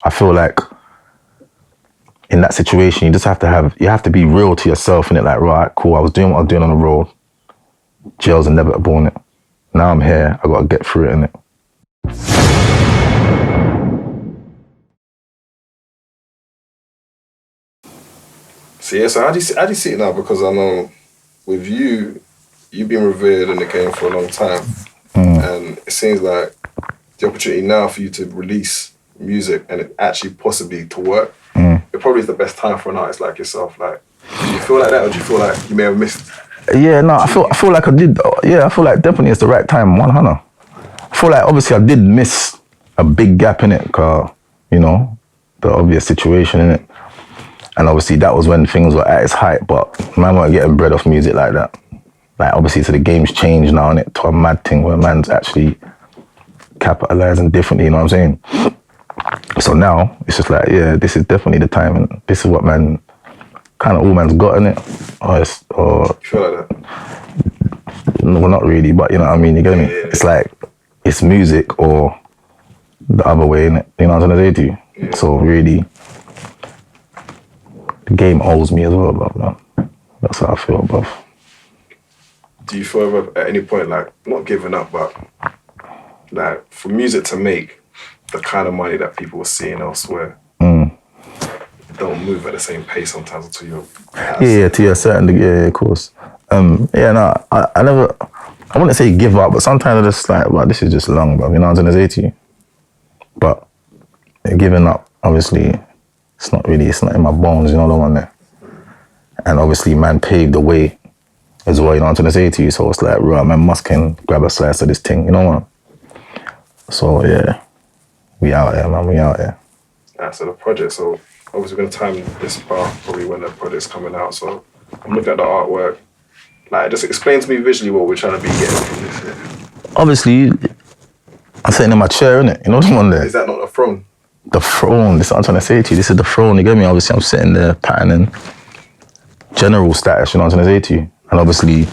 I feel like in that situation, you just have to be real to yourself, innit? Like, right, cool, I was doing what I was doing on the road. Jail's inevitable, innit? Now I'm here, I gotta get through it, innit? So yeah, so how do you see it now? Because I know with you, you've been revered in the game for a long time. And it seems like the opportunity now for you to release music and it actually possibly to work, it probably is the best time for an artist like yourself. Like, do you feel like that, or do you feel like you may have missed? Yeah, no, I feel like I did. Yeah, I feel like definitely it's the right time, 100. I feel like obviously I did miss a big gap in it, cause you know the obvious situation in it, and obviously that was when things were at its height. But man, weren't getting bread off music like that. Like obviously, so the game's changed now, and it to a mad thing where man's actually capitalizing differently. You know what I'm saying? So now it's just like, yeah, this is definitely the time, and this is what man, kind of all man's got in it, or You feel like that? no, well, not really, but you know what I mean. You get me? Yeah. It's like it's music or the other way, innit? You know what I'm trying to say to you? Yeah. So really, the game owes me as well, bro. Man. That's how I feel, bro. Do you feel ever at any point like not giving up, but like for music to make the kind of money that people were seeing elsewhere, it don't move at the same pace sometimes until you're Yeah, to a certain degree, yeah, of course. Yeah, no, I never, I wouldn't say give up, but sometimes I just like, well, this is just long, bro. You know what I'm trying to say to you? But giving up, obviously, it's not in my bones, you know, the one there. And obviously, man paved the way as well, you know what I'm trying to say to you? So it's like, right, man must can grab a slice of this thing, you know what? So yeah, we out here, man, we out here. So the project, so obviously we're gonna time this part probably when the project's coming out. So I'm looking at the artwork. Like, just explain to me visually what we're trying to be getting from this here. Obviously, I'm sitting in my chair, innit? You know the one there? Is that not a throne? The throne, this is what I'm trying to say to you. This is the throne, you get me? Obviously, I'm sitting there patterning general status, you know what I'm trying to say to you? And obviously,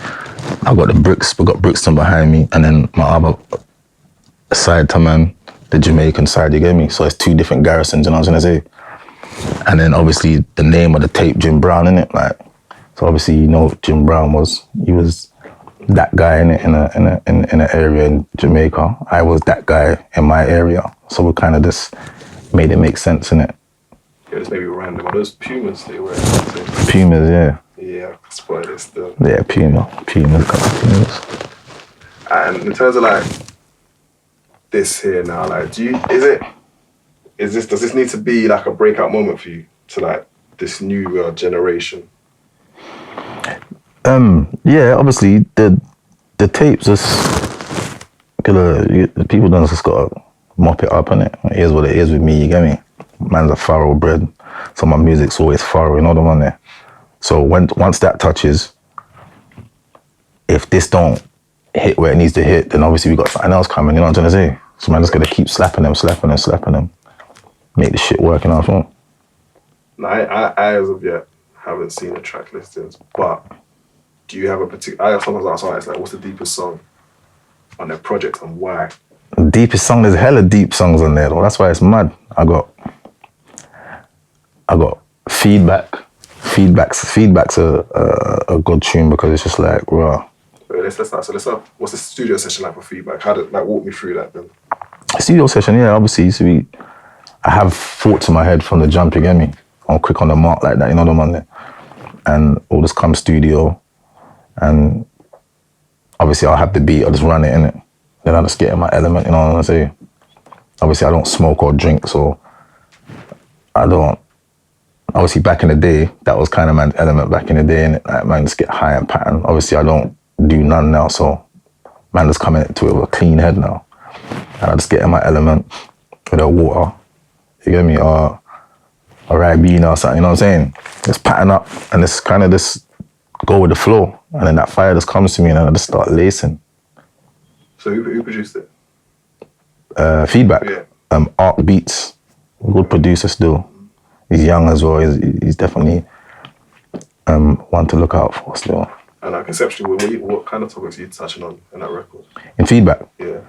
I've got the bricks, we've got Brixton behind me, and then my other side to man, the Jamaican side, you get me? So it's two different garrisons, you know what I'm trying to say? And then obviously the name of the tape, Jim Brown, innit? Like, so obviously, you know, Jim Brown was that guy in an area in Jamaica. I was that guy in my area. So we kind of just made it make sense, innit? Yeah, just maybe random. Are those Pumas they wear? Pumas, yeah. Yeah, I spotted it still. Yeah, Pumas. And in terms of like this here now, like, does this need to be like a breakout moment for you to like this new generation? Yeah, obviously the tapes just the people done just gotta mop it up, innit? It is what it is with me, you get me? Man's a thoroughbred, so my music's always thorough, you know the one there. So once that touches, if this don't hit where it needs to hit, then obviously we got something else coming, you know what I'm trying to say? So man just gotta keep slapping them, make the shit work, you know what I'm saying? No, I as of yet haven't seen the track listings, but do you have a particular? I sometimes ask artists like, what's the deepest song on their project and why? The deepest song, there's hella deep songs on there though. That's why it's mad. I got Feedback. Feedback's a good tune because it's just like, raw. Let's start. So let's start. What's the studio session like for Feedback? How did like walk me through that then? Studio session, yeah, obviously. I have thoughts in my head from the jump, you get me? I'm quick on the mark like that, you know the one there. And all this comes studio, and obviously I'll have the beat, I'll just run it in it. Then I'll just get in my element, you know what I'm saying? Obviously I don't smoke or drink, so I don't. Obviously back in the day, that was kind of man's element back in the day, and like man just get high and pattern. Obviously I don't do none now, so man just coming to it with a clean head now. And I just get in my element with a water, you get me, or a Ribena or something, you know what I'm saying? Just pattern up and just kind of just go with the flow. And then that fire just comes to me and then I just start lacing. So who produced it? Feedback. Yeah. Arc Beats, good producer still. He's young as well. He's definitely one to look out for still. And conceptually, what kind of topics are you touching on in that record? In Feedback? Yeah.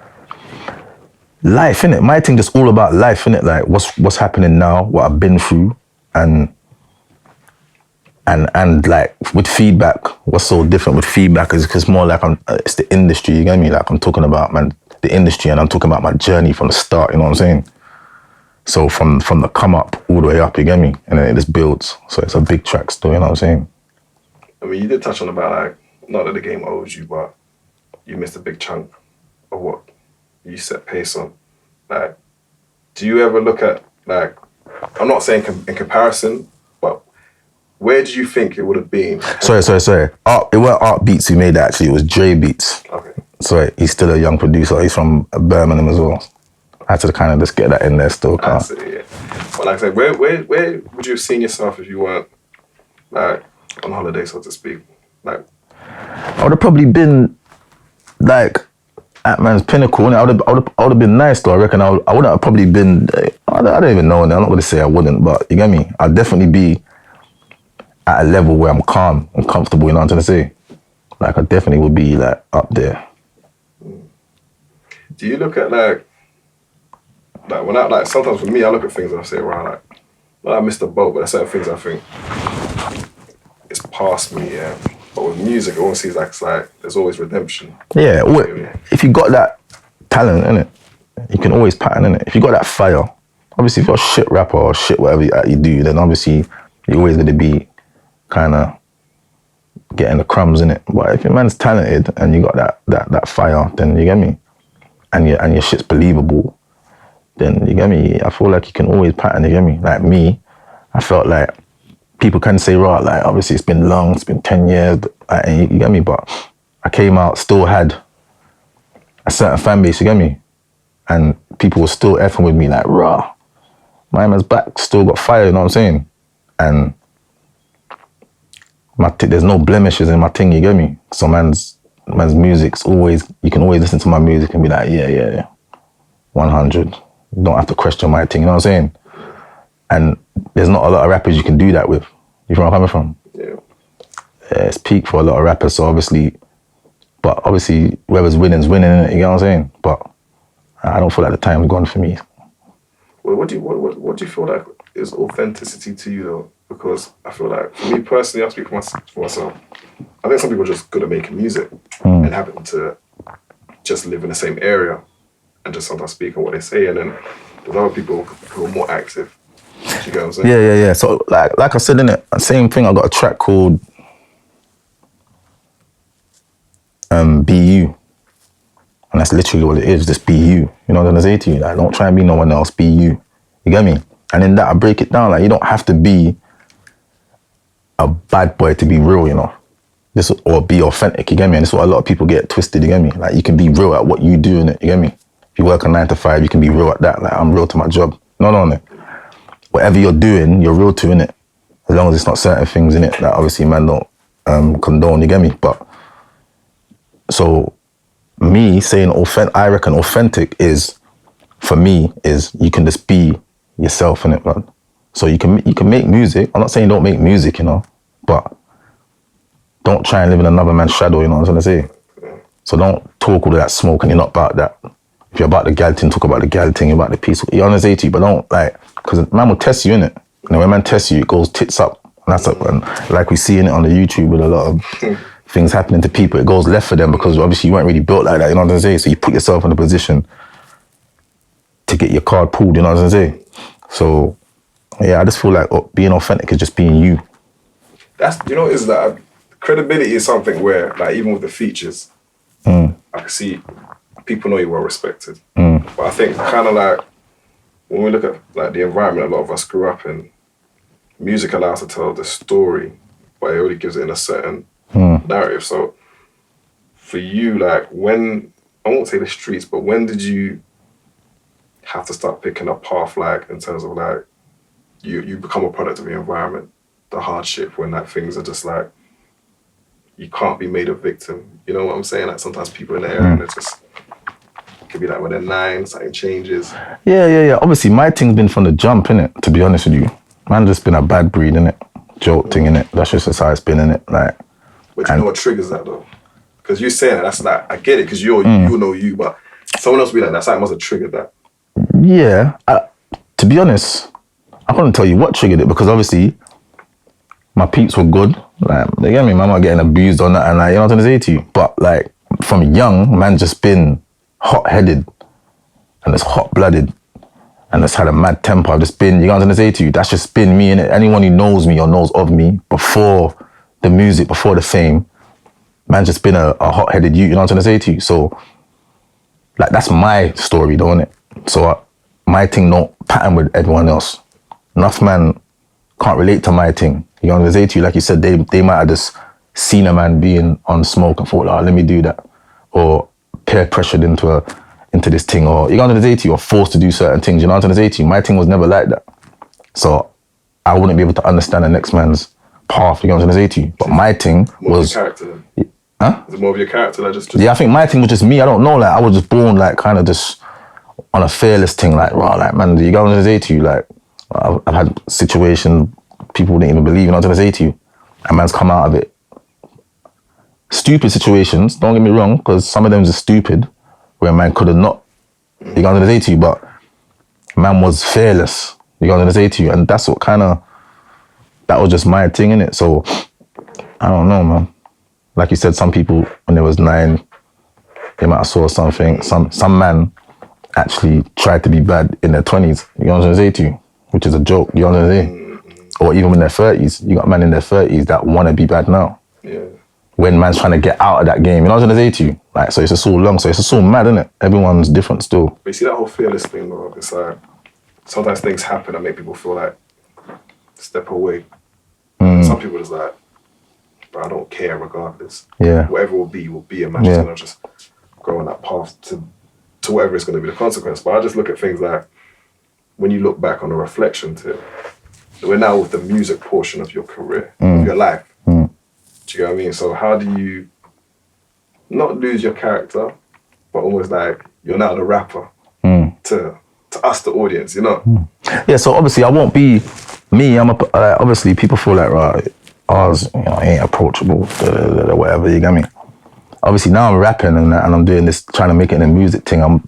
life, innit? My thing just all about life, innit? Like what's happening now, what I've been through, and like with feedback, what's so different with feedback is because more like it's the industry, you get me? Like I'm talking about, man, the industry, and I'm talking about my journey from the start, you know what I'm saying? So from the come up all the way up, you get me? And then it just builds. So it's a big track still, you know what I'm saying? I mean, you did touch on about like, not that the game owes you, but you missed a big chunk of what you set pace on. Like, do you ever look at, like, I'm not saying in comparison, but where do you think it would have been? Sorry. It weren't Art Beats who made that, actually. It was Dre Beats. Okay. So he's still a young producer. He's from Birmingham as well. I had to kind of just get that in there still. I see, yeah. But like I said, where would you have seen yourself if you weren't, like, on holiday, so to speak? Like, I would have probably been, like, at man's pinnacle. I would have been nice though. I reckon I wouldn't have probably been. I don't even know. I'm not going to say I wouldn't, but you get me. I'd definitely be at a level where I'm calm and comfortable. You know what I'm trying to say? Like I definitely would be like up there. Do you look at like when I like sometimes for me I look at things and I say, wow, like, well, I missed the boat, but there's certain things I think it's past me, yeah. But with music, it always seems like it's like there's always redemption. Yeah, if you got that talent, innit, you can always pattern, innit. If you got that fire, obviously if you're a shit rapper or shit whatever you do, then obviously you're always gonna be kind of getting the crumbs, innit. But if your man's talented and you got that fire, then you get me, and your shit's believable, then you get me. I feel like you can always pattern, you get me. Like me, I felt like people can say, right, like obviously it's been long, it's been 10 years, and you get me, but I came out, still had a certain fan base, you get me? And people were still effing with me like, rah, my man's back, still got fire, you know what I'm saying? And there's no blemishes in my thing, you get me? So man's music's always, you can always listen to my music and be like, yeah, 100. You don't have to question my thing, you know what I'm saying? And there's not a lot of rappers you can do that with. You know where I'm coming from? Yeah. It's peak for a lot of rappers, so obviously, whoever's winning's winning, innit? You know what I'm saying? But I don't feel like the time's gone for me. Well, what do you feel like is authenticity to you though? Because I feel like, for me personally, I speak for myself. I think some people are just good at making music and happen to just live in the same area and just sometimes speak on what they say, and then there's other people who are more active. You get what I'm saying? Yeah. So like I said, innit, same thing. I got a track called BU. And that's literally what it is, just be you. You know what I'm gonna say to you? Like, don't try and be no one else, be you. You get me? And in that, I break it down. Like, you don't have to be a bad boy to be real, you know? Or be authentic, you get me? And this is what a lot of people get twisted, you get me? Like, you can be real at what you do, innit? You get me? If you work a 9 to 5, you can be real at that. Like, I'm real to my job. No. Whatever you're doing, you're real to, innit? As long as it's not certain things, innit, that obviously man don't condone, you get me? But, so, me saying I reckon authentic is, for me, is you can just be yourself, innit, man? So you can make music. I'm not saying don't make music, you know, but don't try and live in another man's shadow, you know what I'm trying to say? So don't talk all of that smoke and you're not about that. If you're about the gal thing, talk about the gal thing, about the peace. You know what I'm saying to you, but don't, like, because man will test you, innit? And when man tests you, it goes tits up. And that's up, and like we see in it on the YouTube with a lot of things happening to people, it goes left for them because obviously you weren't really built like that, you know what I'm saying? So you put yourself in a position to get your card pulled, you know what I'm saying? So, yeah, I just feel like being authentic is just being you. That's, you know, is that credibility is something where, like, even with the features, I can see people know you're well respected. But I think kind of like, when we look at like the environment a lot of us grew up in, music allows to tell the story, but it already gives it in a certain narrative. So for you, like, when, I won't say the streets, but when did you have to start picking a path, like, in terms of like, you become a product of your environment, the hardship, when like things are just like, you can't be made a victim. You know what I'm saying? Like sometimes people in the area, and it's just, it could be like when they're 9, something changes. Yeah. Obviously my thing's been from the jump, innit, to be honest with you. Man just been a bad breed, innit? Joke thing, innit? That's just how it's been, innit? Like, but you know what triggers that though? Because you're saying that, that's like, I get it, because you know you, but someone else will be like, that something must have triggered that. Yeah. To be honest, I couldn't tell you what triggered it because obviously my peeps were good. Like, they get me, man, not getting abused on that and like, you know what I'm trying to say to you? But like, from young, man just been hot-headed and it's hot-blooded and it's had a mad temper. I've just been, you know what I'm trying to say to you? That's just been me, innit? Anyone who knows me or knows of me before the music, before the fame, man just been a hot-headed youth, you know what I'm trying to say to you? So, like, that's my story, though, innit? So, my thing don't pattern with everyone else. Enough man can't relate to my thing. You know what I'm saying to you? Like you said, they might have just seen a man being on smoke and thought, let me do that. Or peer pressured into this thing. Or, you know what I'm saying to you? Or forced to do certain things. You know what I'm saying to you? My thing was never like that. So I wouldn't be able to understand the next man's path. You know what I'm saying to you? But my thing was... More of your character then? Huh? Is it more of your character? Like just... Yeah, I think my thing was just me. I don't know. Like, I was just born like kind of just on a fearless thing. Like, wow, like, man, you know what I'm saying to you? Like, I've had situations people wouldn't even believe, you know what I'm trying to say to you? And man's come out of it. Stupid situations, don't get me wrong, because some of them are stupid, where man could have not, you know what I'm trying to say to you, but man was fearless, you know what I'm trying to say to you, and that's what kind of, that was just my thing, innit? So, I don't know, man. Like you said, some people, when they was 9, they might have saw something. Some man actually tried to be bad in their 20s, you know what I'm trying to say to you? Which is a joke, you know what I'm saying? Or even in their 30s, you got men in their 30s that want to be bad now. Yeah. When man's trying to get out of that game, you know what I'm trying to say to you? Like, so it's just so long, so it's just so mad, isn't it? Everyone's different still. But you see that whole fearless thing, though, it's like, sometimes things happen that make people feel like, step away. Some people just like, bro, I don't care regardless. Yeah. Whatever will be, and man, just gonna just go on that path to whatever is going to be the consequence. But I just look at things like, when you look back on a reflection to, we're now with the music portion of your career, of your life. Do you know what I mean? So how do you not lose your character, but almost like you're now the rapper to us, the audience, you know? Yeah, so obviously I won't be me. Obviously people feel like, right, ours, you know, ain't approachable, whatever, you get me? Obviously now I'm rapping and I'm doing this, trying to make it in a music thing. I'm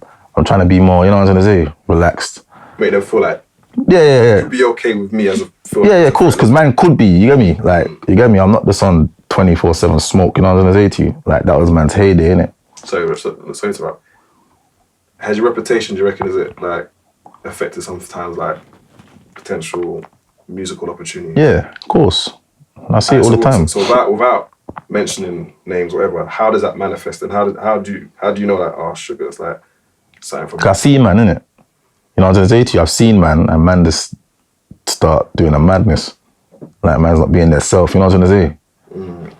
trying to be more, you know what I'm trying to say, relaxed. Make them feel like, yeah. You'd be okay with me as a film. Yeah, of course, because man could be, you get me? Like, you get me? I'm not just on 24/7 smoke, you know what I'm gonna say to you? Like, that was man's heyday, innit? So it's about, has your reputation, do you reckon, is it like affected sometimes like potential musical opportunity? Yeah, of course. I see it all the time. So without mentioning names or whatever, how does that manifest and how do you know that, oh, sugar, it's like something from... I see man, innit? You know what I'm trying to say to you? I've seen man, and man just start doing a madness. Like, man's not being their self, you know what I'm trying to say?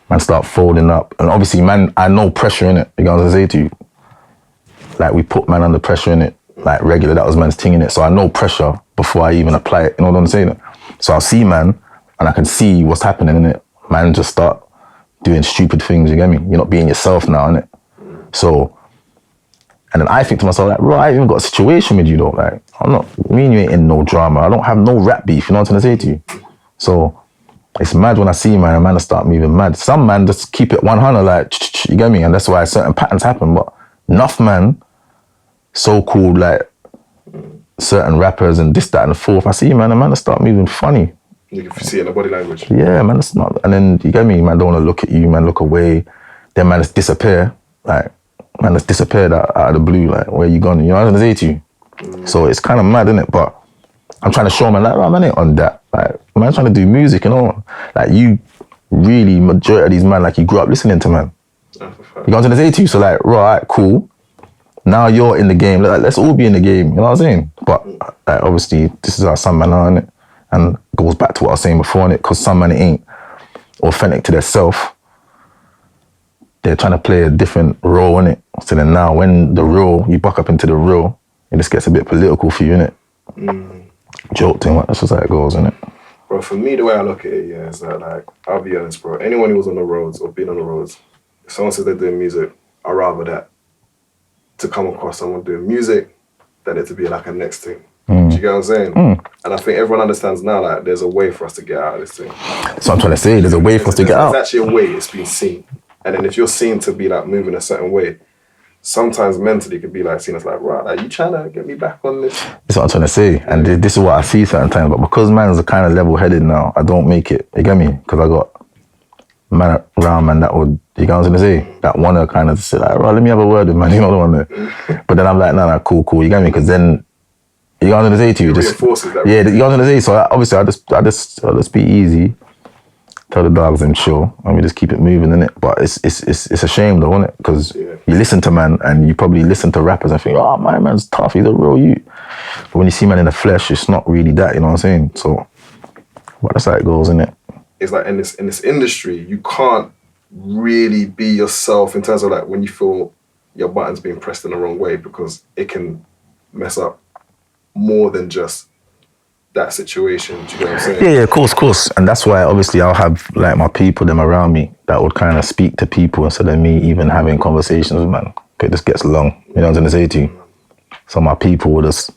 Man start folding up. And obviously, man, I know pressure in it, you know what I'm trying to say to you? Like, we put man under pressure in it, like regular, that was man's thing in it. So I know pressure before I even apply it, you know what I'm saying? So I'll see man, and I can see what's happening in it. Man just start doing stupid things, you get me? You're not being yourself now, innit? So, and then I think to myself, like, bro, I ain't even got a situation with you though. Like, I'm not, me and you ain't in no drama. I don't have no rap beef, you know what I'm trying to say to you? So, it's mad when I see man, and man start moving mad. Some man just keep it 100, like, you get me? And that's why certain patterns happen. But enough man, so-called, like, certain rappers and this, that, and the fourth, I see man, and man start moving funny. You can see it in the body language. Yeah, man, it's not. And then, you get me? Man don't want to look at you, man look away. Then man just disappear. Like, man just disappeared out of the blue. Like, where you gone? You know what I'm going to say to you? So it's kind of mad, isn't it? But I'm trying to show man, like, right, man ain't on that. Like, man trying to do music, you know? Like, you really, majority of these man, like, you grew up listening to man. You know what I'm trying to say to you? So like, right, cool. Now you're in the game. Like, let's all be in the game. You know what I'm saying? But like, obviously, this is how some man are, innit? And it goes back to what I was saying before, innit? Because some man ain't authentic to their self. They're trying to play a different role, innit? So then now, when the real, you buck up into the real, it just gets a bit political for you, innit? Joke thing, that's just how it goes, innit? Bro, for me, the way I look at it, yeah, is that, like, I'll be honest, bro. Anyone who was on the roads or been on the roads, if someone says they're doing music, I'd rather that to come across someone doing music than it to be like a next thing. Do you get what I'm saying? And I think everyone understands now that there's a way for us to get out of this thing. That's what I'm trying to say. There's a way for us to get out. There's actually a way it's been seen. And then if you're seen to be like moving a certain way, sometimes mentally it could be like seen as like, right, are you trying to get me back on this? That's what I'm trying to say. And this is what I see certain times. But because man's kind of level-headed now, I don't make it. You get me? Because I got man around, man, that would, you know what I'm saying? That want to kind of say like, right, let me have a word with man, you know the one there. But then I'm like, nah, cool, you get me? Because then, you know what I'm gonna say to you? Just, reinforces that. Yeah, you know what I'm gonna say? So obviously I just be easy, tell the dogs them chill, and we just keep it moving, innit? But it's a shame though, isn't it? Because you listen to man, and you probably listen to rappers and think, oh, my man's tough, he's a real youth. But when you see man in the flesh, it's not really that, you know what I'm saying? So, but that's how it goes, innit? It's like in this industry, you can't really be yourself in terms of like when you feel your button's being pressed in the wrong way, because it can mess up more than just that situation. Do you know what I'm saying? Yeah, of course. And that's why obviously I'll have like my people, them around me, that would kind of speak to people instead of me even having conversations with man. It just gets long, you know what I'm gonna say to you? So my people will just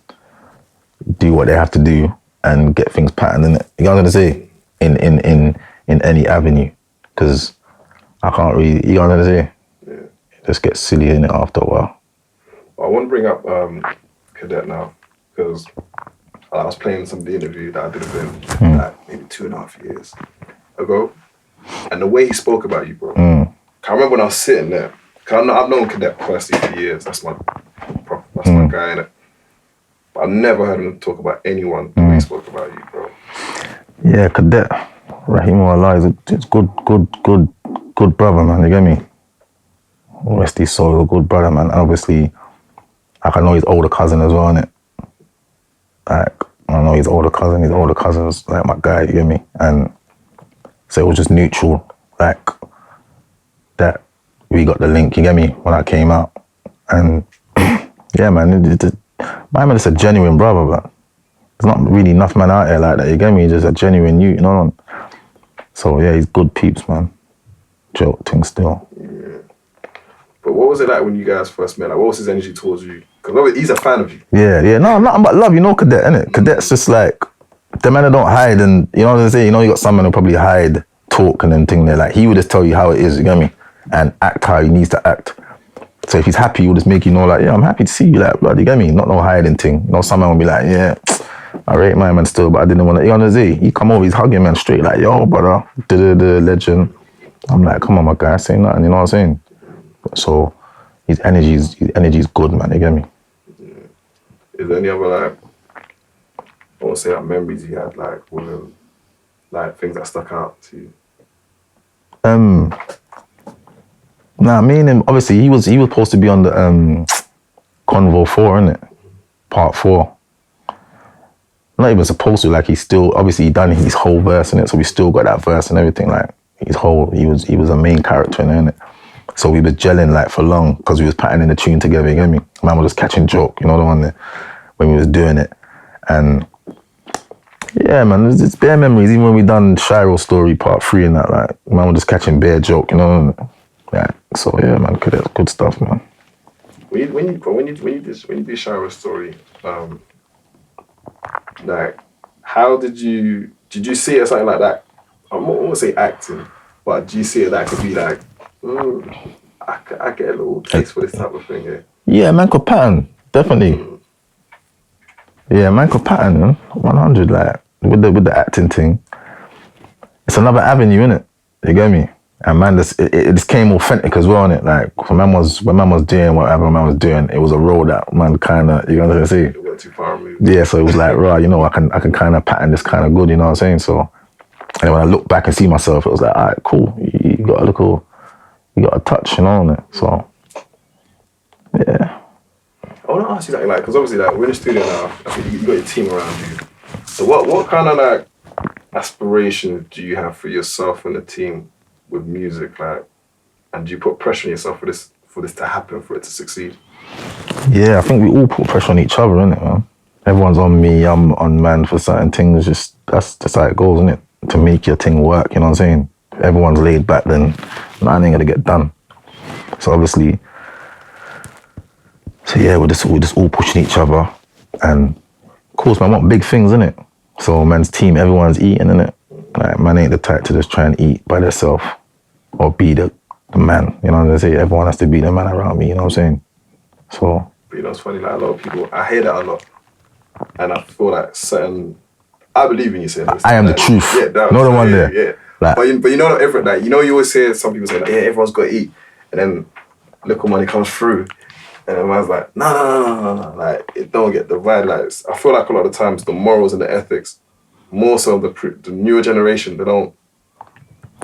do what they have to do and get things patterned in it. You know what I'm gonna say? In any avenue. Because I can't really, you know what I'm gonna say? Yeah. It just gets silly in it after a while. I want to bring up Cadet now, because I was playing some of the interview that I did with him like maybe 2.5 years ago, and the way he spoke about you, bro. I remember when I was sitting there, because I've known Cadet personally for years. That's my guy, innit? But I've never heard him talk about anyone the way he spoke about you, bro. Yeah, Cadet, Rahimu is good brother, man. You get me? Rest his soul, a good brother, man. Obviously, like I know his older cousin as well, innit? Like, I know his older cousin's like my guy, you get me? And so it was just mutual, like, that we got the link, you get me, when I came out. And yeah, man, my man is a genuine brother, but there's not really enough man out here like that, you get me? He's just a genuine you know? So yeah, he's good peeps, man. Joke thing still. Yeah. But what was it like when you guys first met? Like, what was his energy towards you? Because he's a fan of you. Yeah, no, nothing but love, you know Cadet, innit? Cadet's just like, the man that don't hide, and you know what I'm saying? You know, you got some men who probably hide, talk and then thing there. Like, he would just tell you how it is, you get me? And act how he needs to act. So if he's happy, he'll just make you know, like, yeah, I'm happy to see you, like, blood, you get me? Not no hiding thing. You know, some man will be like, yeah, I rate my man still, but I didn't want to, you know what I'm saying? He come over, he's hugging man straight, like, yo, brother, legend. I'm like, come on, my guy, say nothing, you know what I'm saying? So his energy is good, man, you get me? Yeah. Is there any other, like, I won't say like memories you had, like, with him, like things that stuck out to you? Nah, me and him, obviously he was supposed to be on the Convo 4, innit? Part 4. Not even supposed to, like, he still, obviously he done his whole verse in it, so we still got that verse and everything, like, he was a main character in it, innit? So we was gelling like for long, because we was patterning the tune together, you get me? Man was just catching joke, you know the one there, when we was doing it. And yeah, man, it's bare memories, even when we done Shiro Story Part 3 and that, like, man was just catching bare joke, you know? Yeah, so yeah, man, good stuff, man. When you do Shiro Story, like, how did you see it as something like that? I won't say acting, but do you see it that could be like, I get a little taste for this type of thing, yeah? Yeah, man could pattern, definitely. Yeah, man could pattern, 100, like, with the acting thing. It's another avenue, innit? You get me? And man, it just came authentic as well, innit? Like, when man was doing whatever man was doing, it was a role that man kinda, you know what I'm saying? It went too far removed. Yeah, so it was like, right, you know, I can kinda pattern this kinda good, you know what I'm saying? So, and when I look back and see myself, it was like, all right, cool. You got a touch, you know, innit? So, yeah. I want to ask you that, like, because obviously, like, we're in the studio now. I think you got your team around you. So, what kind of like aspirations do you have for yourself and the team with music, like, and do you put pressure on yourself for this to happen, for it to succeed? Yeah, I think we all put pressure on each other, innit, man? Everyone's on me, I'm on man for certain things. That's just how it goes, innit? To make your thing work, you know what I'm saying? If everyone's laid back, then nothing ain't gonna get done. So obviously, yeah, we're just all pushing each other, and of course, man, I want big things, innit? So man's team, everyone's eating, innit? Like, man ain't the type to just try and eat by themselves or be the man, you know what I'm saying? Everyone has to be the man around me, you know what I'm saying? So. But you know, it's funny, like a lot of people, I hear that a lot. And I feel like I believe in you saying this. I am the truth. Yeah, that not the one there. Yeah. Like, but you know, not everyone, like, you know, you always hear some people say, like, yeah, everyone's got to eat. And then little money comes through. And everyone's like, no. Like, it don't get the vibe. Like, I feel like a lot of times the morals and the ethics, more so the newer generation, they don't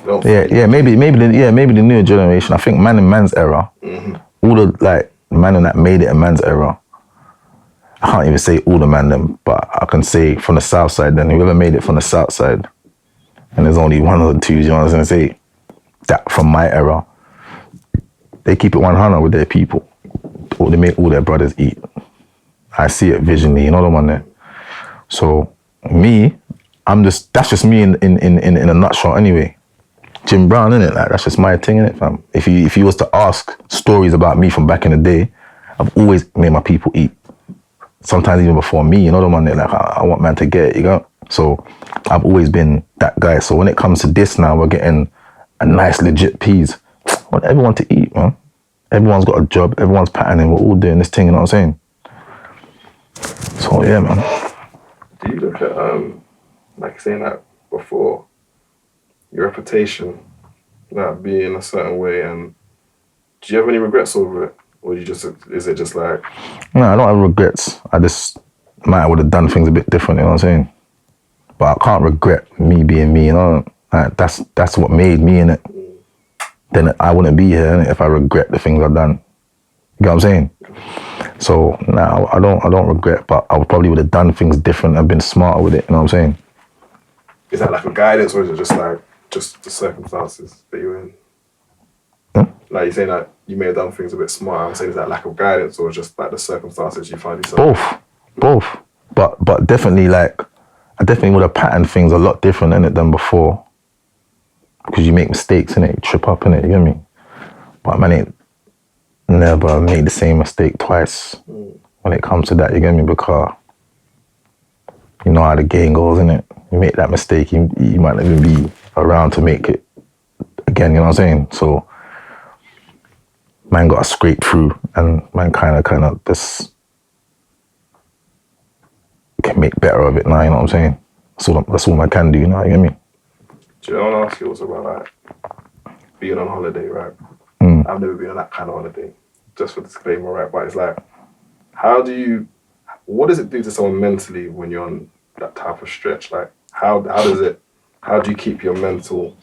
maybe the newer generation. I think man in man's era, all the like man that made it in man's era. I can't even say all the man them, but I can say from the south side. Then whoever made it from the south side, and there's only one or two. You know what I'm gonna say? That from my era, they keep it 100 with their people. Or they make all their brothers eat. I see it visually. You know the one there. So me, that's just me in a nutshell anyway. Jim Brown, innit? Like, that's just my thing, innit, fam? If you was to ask stories about me from back in the day, I've always made my people eat. Sometimes even before me, you know the one there, like, I want man to get it, you know? So I've always been that guy. So when it comes to this now, we're getting a nice, legit peas. I want everyone to eat, man. Everyone's got a job, everyone's patterning, we're all doing this thing, you know what I'm saying? So yeah, man. Do you look at, like saying that before, your reputation, like being a certain way, and do you have any regrets over it? Or is it just like... No, I don't have regrets. I just might would have done things a bit different, you know what I'm saying? But I can't regret me being me, you know? Like, that's what made me, innit? Then I wouldn't be here, innit, if I regret the things I've done. You know what I'm saying? So, no, I don't regret, but I probably would have done things different and been smarter with it, you know what I'm saying? Is that like a guidance, or is it just like, just the circumstances that you're in? Like, you're saying that you may have done things a bit smarter. I'm saying, is that lack of guidance, or just like the circumstances you find yourself? Both. But definitely, like, I definitely would have patterned things a lot different in it than before. Because you make mistakes, innit? You trip up, innit? You get me? But man, ain't never made the same mistake twice when it comes to that, you get me? Because you know how the game goes, innit? You make that mistake, you might not even be around to make it again, you know what I'm saying? So, man got to scrape through, and man kind of just can make better of it now, you know what I'm saying? That's all I can do, you know, you get me? Do you know what I want to ask you also about, like, being on holiday, right? I've never been on that kind of holiday, just for disclaimer, right? But it's like, what does it do to someone mentally when you're on that type of stretch? Like, how do you keep your mental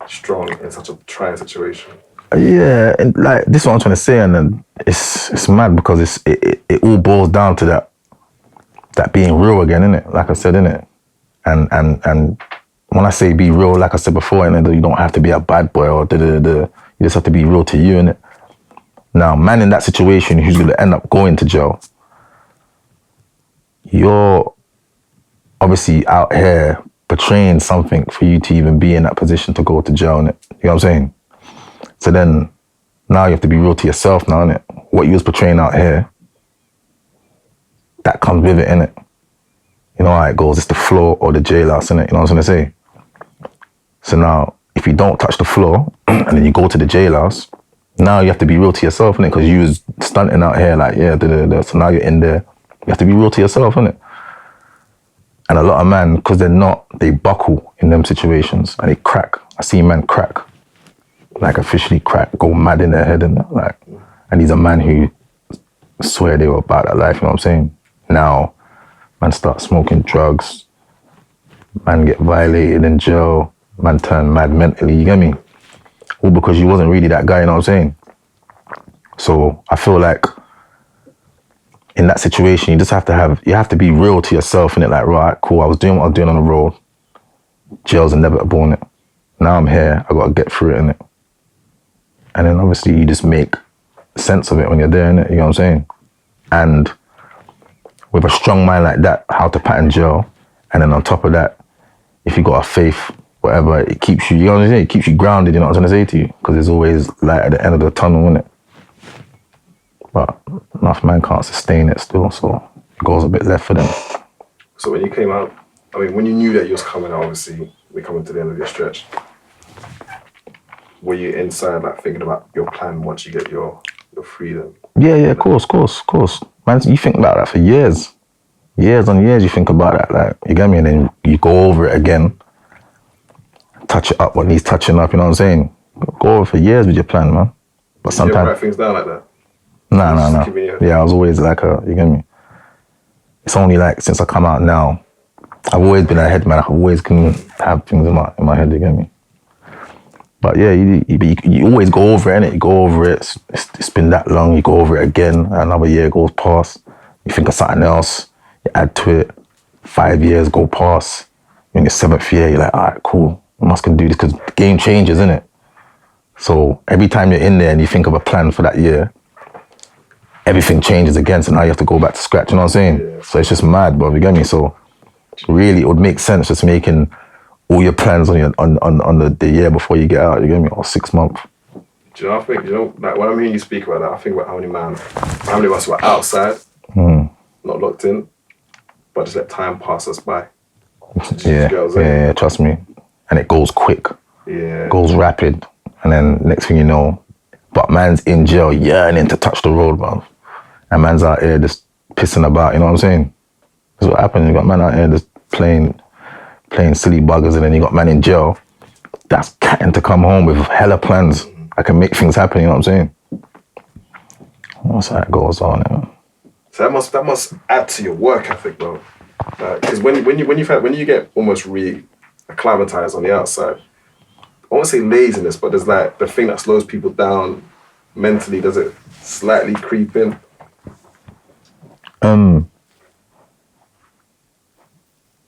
strong in such a trying situation? Yeah, and like, this is what I'm trying to say, and then it's mad because it all boils down to that being real again, innit? Like I said, innit? And when I say be real, like I said before, innit, you don't have to be a bad boy or you just have to be real to you, innit? Now, man in that situation who's gonna end up going to jail, you're obviously out here betraying something for you to even be in that position to go to jail, innit? You know what I'm saying? So then, now you have to be real to yourself now, innit? What you was portraying out here, that comes with it, innit? You know how it goes, it's the floor or the jailhouse, innit? You know what I'm trying to say? So now, if you don't touch the floor, and then you go to the jailhouse, now you have to be real to yourself, innit? Because you was stunting out here like, yeah, so now you're in there. You have to be real to yourself, innit? And a lot of men, because they buckle in them situations, and they crack. I see men crack. Like, officially crack, go mad in their head, and like, and these are men who swear they were about that life, you know what I'm saying? Now, man start smoking drugs, man get violated in jail, man turn mad mentally, you get me? All because you wasn't really that guy, you know what I'm saying? So I feel like in that situation, you just have to be real to yourself, innit? Like, right, cool, I was doing what I was doing on the road. Jail's inevitable, innit? Now I'm here, I gotta get through it, innit? And then obviously you just make sense of it when you're there, innit? You know what I'm saying? And with a strong mind like that, how to pattern jail, and then on top of that, if you got a faith, whatever, it keeps you, you know what I'm saying? It keeps you grounded, you know what I'm trying to say to you? Because there's always light at the end of the tunnel, innit? But enough man can't sustain it still, so it goes a bit left for them. So when you came out, I mean, when you knew that you was coming out, obviously, we're coming to the end of your stretch, were you inside, like, thinking about your plan once you get your your freedom. Yeah, of course. Man, you think about that for years. Years on years you think about that, like, you get me? And then you go over it again, touch it up what needs touching up, you know what I'm saying? Go over for years with your plan, man. But Did you ever sometimes... write things down like that? Nah. Yeah, I was always like you get me? It's only like since I come out now, I've always been ahead, man. I always can have things in my head, you get me? But yeah, you always go over it, innit? You go over it, it's been that long, you go over it again, another year goes past, you think of something else, you add to it, 5 years go past, in your 7th year, you're like, all right, cool, I must can do this, because the game changes, innit? So every time you're in there and you think of a plan for that year, everything changes again, so now you have to go back to scratch, you know what I'm saying? Yeah. So it's just mad, bro, you get me? So really, it would make sense just making all your plans on the year before you get out, you get me? Or 6 months. Do you know, like when I'm hearing you speak about that, I think about how many of us were outside, not locked in, but just let time pass us by. Yeah, trust me. And it goes quick. Yeah. It goes rapid. And then next thing you know, but man's in jail yearning to touch the road, man. And man's out here just pissing about, you know what I'm saying? That's what happens. You got man out here just playing silly buggers, and then you got man in jail that's catting to come home with hella plans. I can make things happen, you know what I'm saying? What's that goes on, you know? So that must add to your work ethic, bro. Because when you get almost acclimatized on the outside, I won't say laziness, but there's like the thing that slows people down mentally. Does it slightly creep in?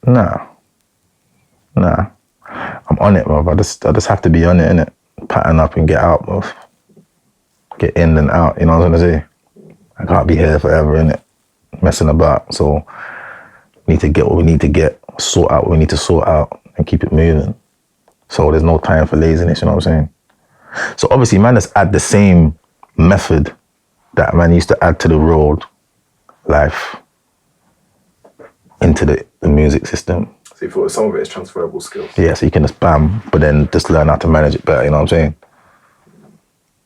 Nah. I'm on it, bro. I just have to be on it, innit? Pattern up and get out, bro. Get in and out, you know what I'm gonna say? I can't be here forever, innit? Messing about. So we need to get what we need to get, sort out what we need to sort out, and keep it moving. So there's no time for laziness, you know what I'm saying? So obviously, man, just add the same method that man used to add to the road life into the music system. So you thought some of it is transferable skills? Yeah, so you can just bam, but then just learn how to manage it better, you know what I'm saying?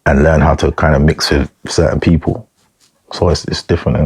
And learn how to kind of mix with certain people. So it's different, you